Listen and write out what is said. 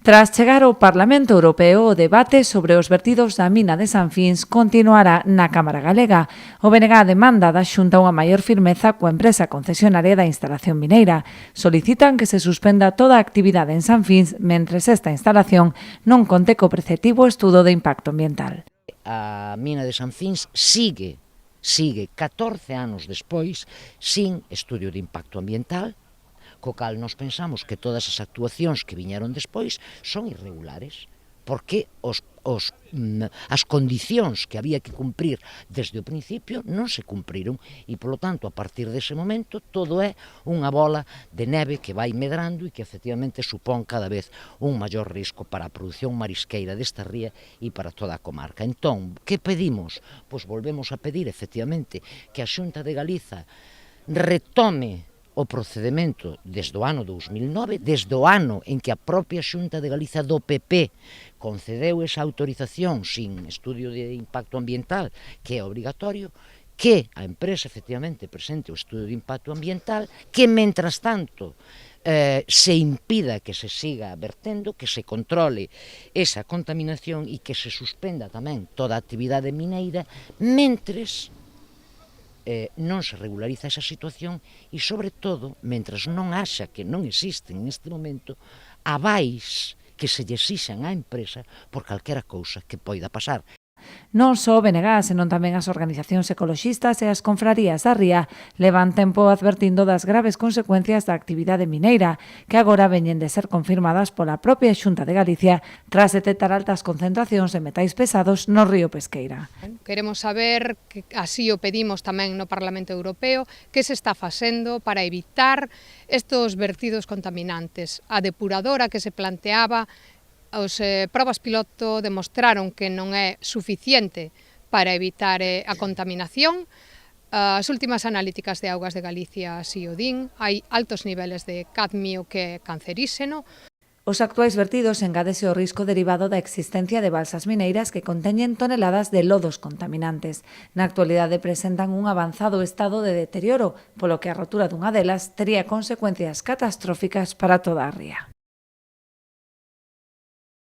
Tras chegar ao Parlamento Europeo, o debate sobre os vertidos da mina de Sanfins continuará na Cámara Galega. O BNG demanda da Xunta unha maior firmeza coa empresa concesionaria da instalación mineira. Solicitan que se suspenda toda a actividade en Sanfins mentres esta instalación non conte co preceptivo estudo de impacto ambiental. A mina de Sanfins sigue 14 anos despois sin estudio de impacto ambiental, co cal nos pensamos que todas as actuacións que viñeron despois son irregulares, porque as condicións que había que cumprir desde o principio non se cumpriron e, polo tanto, a partir dese momento, todo é unha bola de neve que vai medrando e que, efectivamente, supón cada vez un maior risco para a produción marisqueira desta ría e para toda a comarca. Entón, que pedimos? Pois volvemos a pedir, efectivamente, que a Xunta de Galiza retome o procedemento desde o ano 2009, desde o ano en que a propia Xunta de Galiza do PP concedeu esa autorización sin estudio de impacto ambiental, que é obrigatorio, que a empresa efectivamente presente o estudio de impacto ambiental, que mentras tanto se impida que se siga vertendo, que se controle esa contaminación e que se suspenda tamén toda a actividade mineira, mentres non se regulariza esa situación e, sobre todo, mentras non haxa, que non existen neste momento, avais que se lle exixan á empresa por calquera cousa que poida pasar. Non só o BNG, senón tamén as organizacións ecoloxistas e as confrarías da ría levan tempo advertindo das graves consecuencias da actividade mineira, que agora veñen de ser confirmadas pola propia Xunta de Galicia tras detectar altas concentracións de metais pesados no río Pesqueira. Queremos saber, que así o pedimos tamén no Parlamento Europeo, que se está facendo para evitar estes vertidos contaminantes. A depuradora que se planteaba, as probas piloto demostraron que non é suficiente para evitar a contaminación. As últimas analíticas de augas de Galicia así o din, hai altos niveles de cadmio que é canceríxeno. Os actuais vertidos engádese o risco derivado da existencia de balsas mineiras que conteñen toneladas de lodos contaminantes. Na actualidade presentan un avanzado estado de deterioro, polo que a rotura dunha delas tería consecuencias catastróficas para toda a ría.